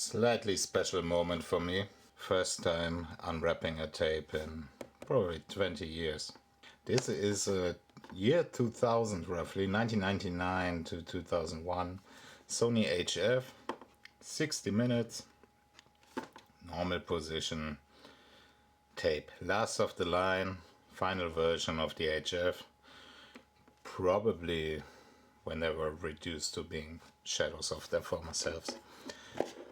Slightly special moment for me. First time unwrapping a tape in probably 20 years. This is a year 2000 roughly, 1999 to 2001. Sony HF, 60 minutes, normal position tape. Last of the line, final version of the HF. Probably when they were reduced to being shadows of their former selves.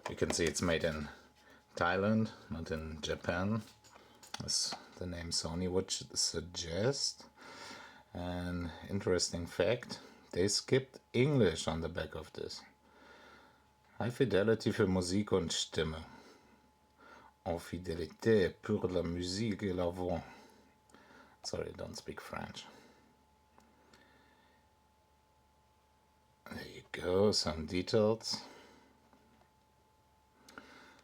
You can see it's made in Thailand, not in Japan, as the name Sony would suggest. An interesting fact, they skipped English on the back of this. High fidelity für Musik und Stimme. En fidélité pour la musique et la voix. Sorry, I don't speak French. There you go, some details.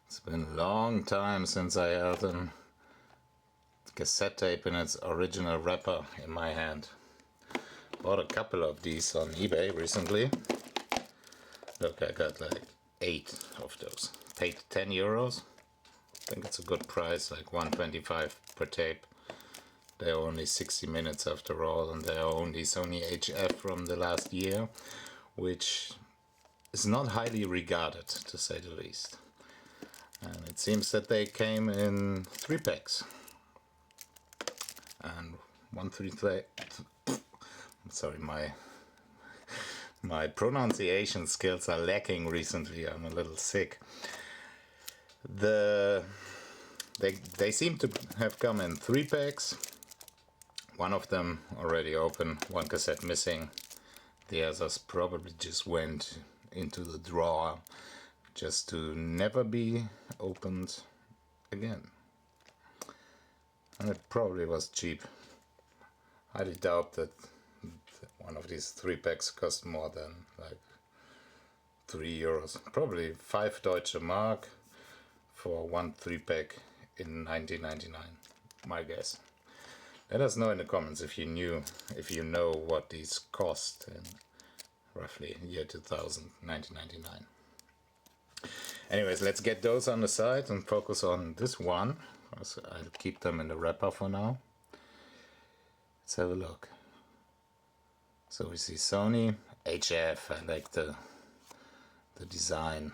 It's been a long time since I held a cassette tape in its original wrapper in my hand. Bought a couple of these on eBay recently. Look, I got like 8 of those. Paid €10. I think it's a good price, like $1.25 per tape. They're only 60 minutes after all, and they're only Sony HF from the last year, which is not highly regarded, to say the least. And it seems that they came in 3 packs. And sorry, my pronunciation skills are lacking recently. I'm a little sick. They seem to have come in 3 packs. One of them already open, 1 cassette missing. The others probably just went into the drawer just to never be opened again. And it probably was cheap. Highly doubt that one of these 3 packs cost more than like €3. Probably 5 Deutsche Mark for 1 3-pack in 1999, my guess. Let us know in the comments if you know what these cost in roughly year 2000, 1999. Anyways, let's get those on the side and focus on this one. I'll keep them in the wrapper for now. Let's have a look. So we see Sony HF. I like the design.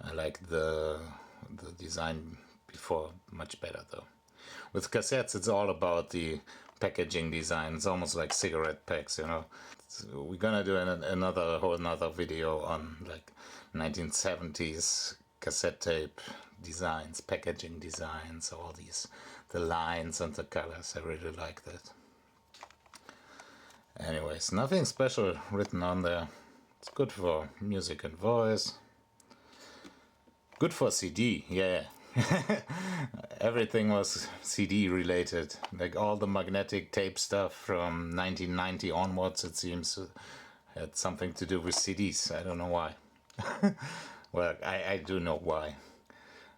I like the design before much better though. With cassettes, it's all about the packaging design. It's almost like cigarette packs, you know. So we're gonna do a whole another video on like 1970s cassette tape designs, packaging designs, all these, the lines and the colors. I really like that. Anyways, nothing special written on there. It's good for music and voice. Good for CD, yeah. Everything was CD related, like all the magnetic tape stuff from 1990 onwards, it seems, had something to do with CDs. I don't know why. Well, I do know why,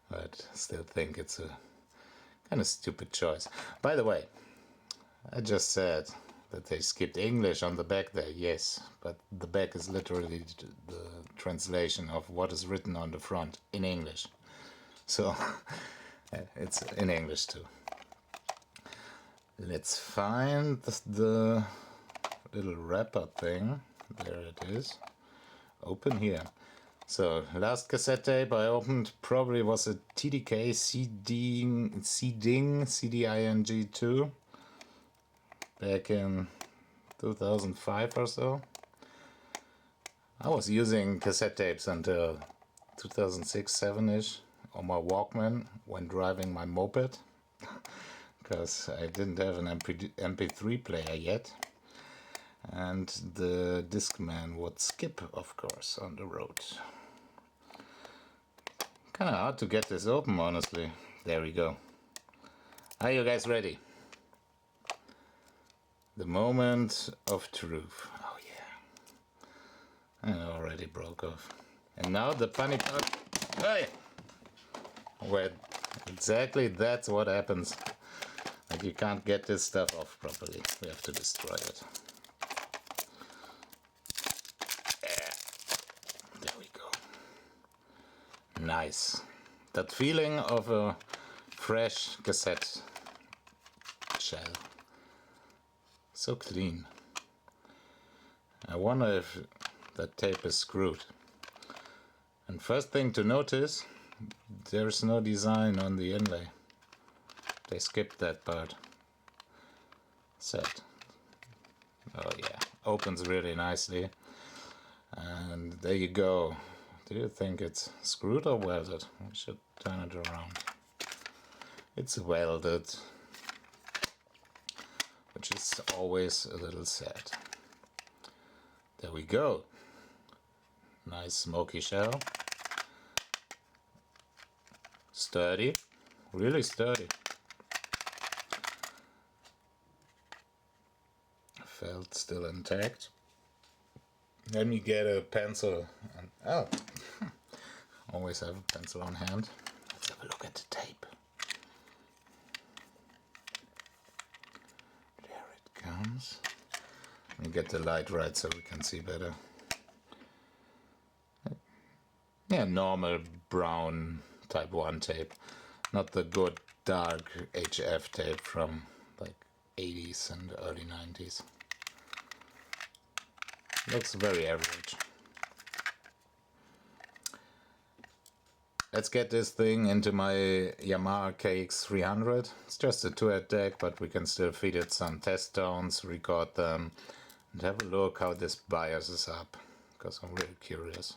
but still think it's a kind of stupid choice. By the way, I just said that they skipped English on the back there, yes, but the back is literally the translation of what is written on the front in English. So it's in English too. Let's find the little wrapper thing. There it is. Open here. So last cassette tape I opened probably was a TDK CDing2 back in 2005 or so. I was using cassette tapes until 2006-7ish on my Walkman when driving my moped, because I didn't have an MP3 player yet, and the Discman would skip, of course, on the road. Kinda hard to get this open, honestly. There we go. Are you guys ready? The moment of truth. Oh yeah. And it already broke off. And now the funny part. Hey! Where exactly that's what happens. Like you can't get this stuff off properly. We have to destroy it. Yeah. There we go. nice. That feeling of a fresh cassette shell. So clean. I wonder if that tape is screwed. And first thing to notice, there's no design on the inlay. They skipped that part. Set. Oh yeah, opens really nicely. And there you go. Do you think it's screwed or welded? We should turn it around. It's welded, which is always a little sad. There we go. Nice smoky shell. Sturdy, really sturdy. Felt still intact. Then you get a pencil. And, oh, always have a pencil on hand. Let's have a look at the tape. There it comes. Let me get the light right so we can see better. Yeah, normal brown type 1 tape. Not the good dark HF tape from like 80s and early 90s. Looks very average. Let's get this thing into my Yamaha KX300. It's just a 2-head deck, but we can still feed it some test tones, record them, and have a look how this bias is up, because I'm really curious.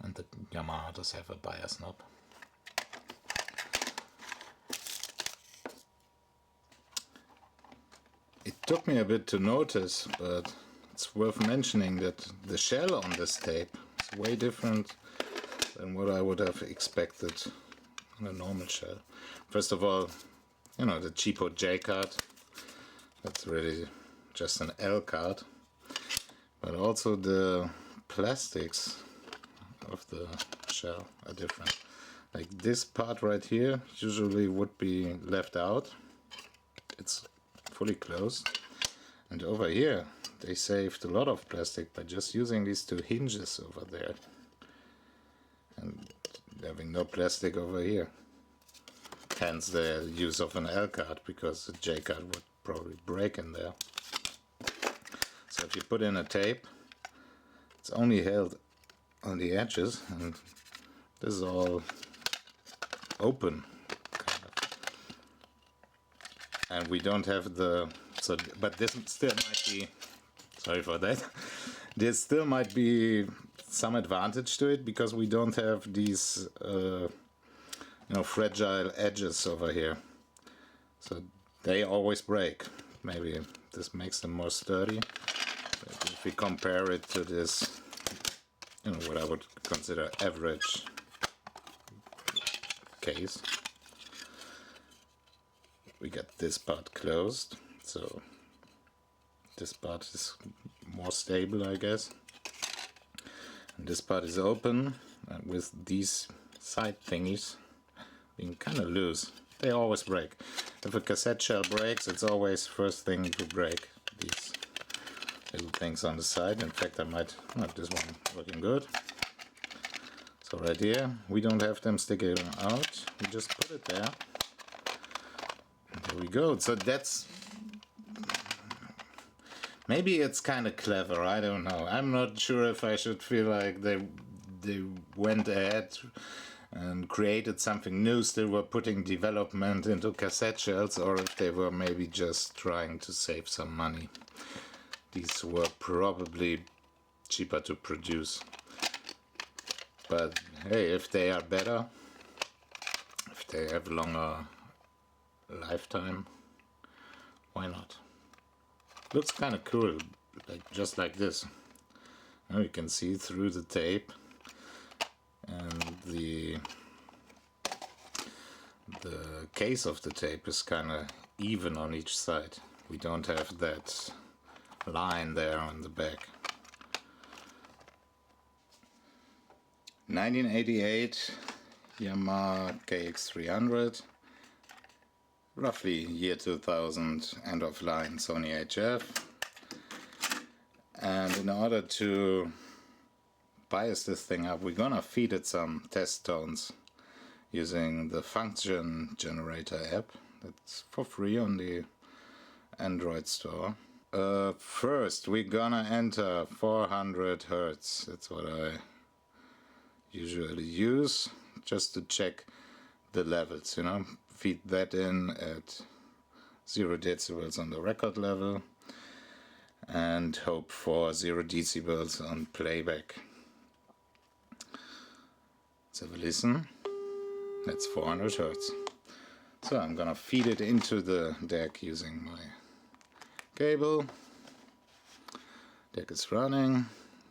And the Yamaha does have a bias knob. It took me a bit to notice, but it's worth mentioning that the shell on this tape is way different than what I would have expected on a normal shell. First of all, you know, the cheapo J card, that's really just an L card, but also the plastics of the shell are different. Like this part right here usually would be left out. It's fully closed. And over here they saved a lot of plastic by just using these two hinges over there and having no plastic over here. Hence the use of an L card, because the J card would probably break in there. So if you put in a tape, it's only held on the edges, and this is all open kind of. And we don't have the, so but this still might be, sorry for that, there still might be some advantage to it, because we don't have these you know, fragile edges over here, so they always break. Maybe this makes them more sturdy, but if we compare it to this, you know, what I would consider average case, we get this part closed, so this part is more stable, I guess, and this part is open, and with these side thingies being kind of loose. They always break. If a cassette shell breaks, it's always first thing to break, these little things on the side. In fact, I might have this one looking good. So right here, we don't have them sticking out. We just put it there. And there we go. So that's, maybe it's kind of clever. I don't know. I'm not sure if I should feel like they went ahead and created something new, still were putting development into cassette shells, or if they were maybe just trying to save some money. These were probably cheaper to produce. But hey, if they are better, if they have longer lifetime, why not? Looks kind of cool, like just like this. Now you can see through the tape, and the case of the tape is kind of even on each side. We don't have that line there on the back. 1988 Yamaha KX300, roughly year 2000, end of line Sony HF. And in order to bias this thing up, we're gonna feed it some test tones using the function generator app. That's for free on the Android store. First we're gonna enter 400 Hertz. That's what I usually use, just to check the levels, you know. Feed that in at 0 decibels on the record level and hope for 0 decibels on playback. Let's have a listen. That's 400 Hertz. So I'm gonna feed it into the deck using my cable. Deck is running.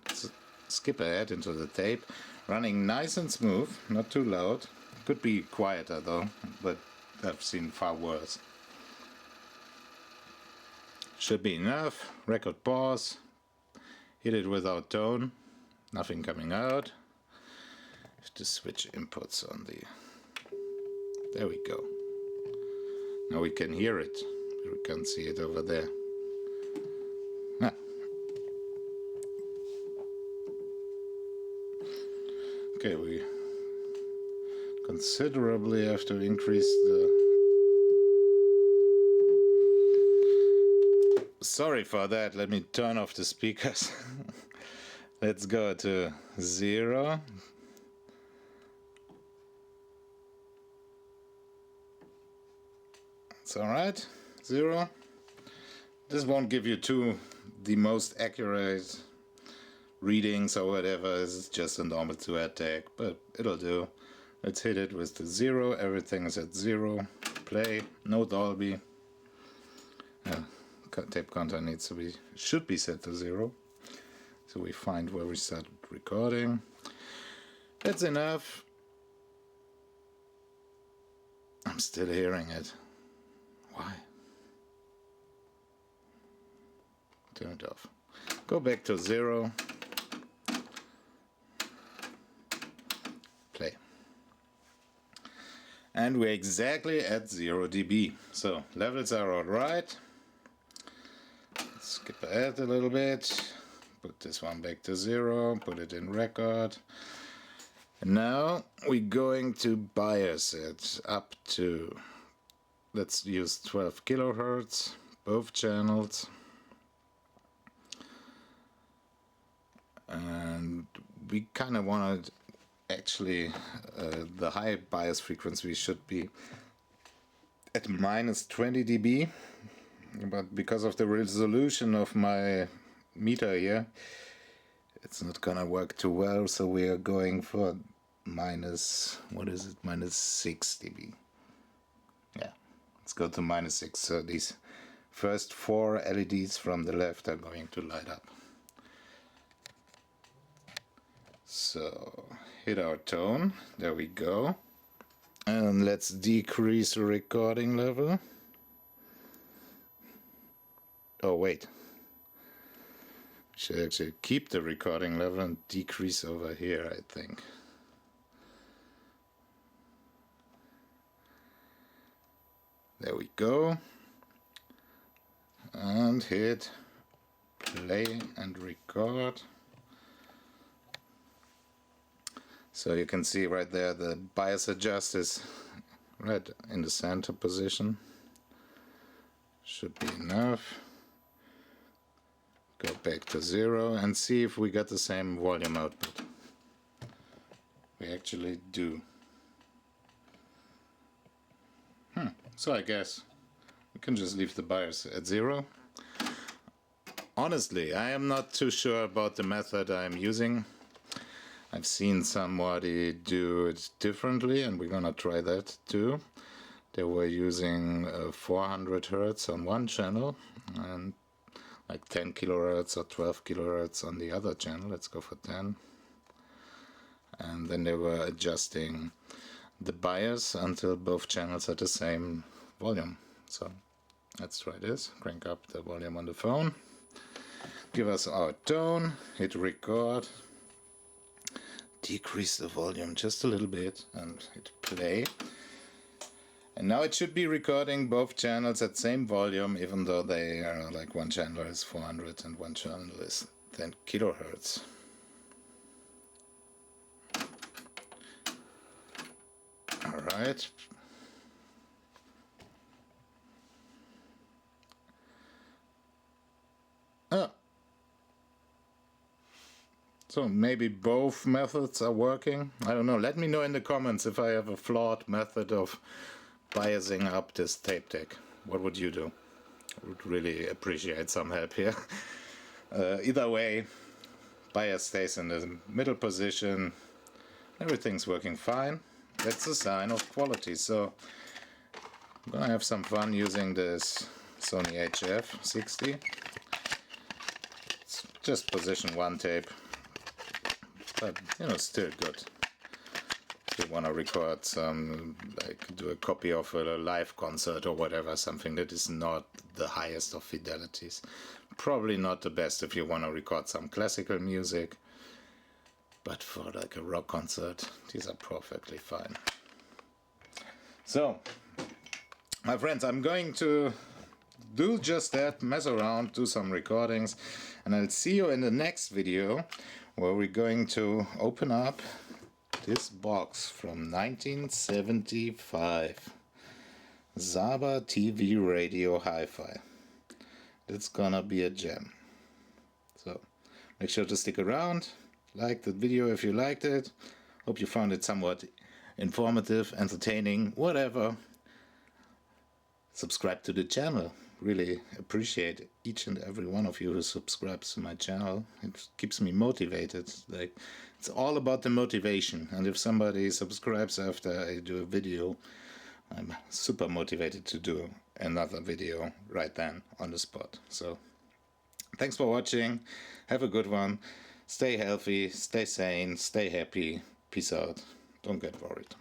Let's skip ahead into the tape. Running nice and smooth, not too loud. Could be quieter though, but I've seen far worse. Should be enough. Record pause. Hit it without tone. Nothing coming out. Have to switch inputs on the... There we go. Now we can hear it. We can't see it over there. Ah. Okay, we considerably have to increase the... Sorry for that, let me turn off the speakers. Let's go to 0. It's alright, 0. This won't give you the most accurate readings or whatever. It's just a normal 2-head tag, but it'll do. Let's hit it with the 0. Everything is at 0. Play, no Dolby. Tape content should be set to 0. So we find where we start recording. That's enough. I'm still hearing it. Why? Turn it off. Go back to 0. Play. And we're exactly at 0 dB. So levels are alright. Skip ahead a little bit. Put this one back to 0. Put it in record. And now we're going to bias it up to, let's use 12 kilohertz, both channels. And we kind of wanted, actually, the high bias frequency should be at minus 20 dB. But because of the resolution of my meter here, it's not gonna work too well, so we are going for minus, what is it, minus 6 dB. Yeah, let's go to minus 6. So these first 4 LEDs from the left are going to light up. So hit our tone, there we go. And let's decrease the recording level. Oh wait, should actually keep the recording level and decrease over here, I think. There we go. And hit play and record. So you can see right there the bias adjust is right in the center position. Should be enough. Go back to 0 and see if we got the same volume output. We actually do. So I guess we can just leave the bias at 0. Honestly, I am not too sure about the method I'm using. I've seen somebody do it differently, and we're gonna try that too. They were using 400 Hertz on one channel and like 10 kilohertz or 12 kilohertz on the other channel. Let's go for 10. And then they were adjusting the bias until both channels had the same volume. So let's try this. Crank up the volume on the phone. Give us our tone. Hit record. Decrease the volume just a little bit and hit play. And now it should be recording both channels at same volume, even though they are like one channel is 400 and one channel is 10 kilohertz. Right. Oh. So maybe both methods are working. I don't know. Let me know in the comments if I have a flawed method of biasing up this tape deck. What would you do? I would really appreciate some help here. Either way, bias stays in the middle position. Everything's working fine. That's a sign of quality. So I'm gonna have some fun using this Sony HF60. It's just position 1 tape, but you know, still good. If you want to record some, like do a copy of a live concert or whatever, something that is not the highest of fidelities. Probably not the best if you want to record some classical music, but for like a rock concert, these are perfectly fine. So, my friends, I'm going to do just that, mess around, do some recordings, and I'll see you in the next video where we're going to open up this box from 1975. Zaba TV Radio Hi-Fi. That's gonna be a gem. So make sure to stick around, like the video if you liked it. Hope you found it somewhat informative, entertaining, whatever. Subscribe to the channel. Really appreciate each and every one of you who subscribes to my channel. It keeps me motivated. Like, it's all about the motivation, and if somebody subscribes after I do a video, I'm super motivated to do another video right then on the spot. So thanks for watching. Have a good one. Stay healthy, stay sane, stay happy. Peace out. Don't get worried.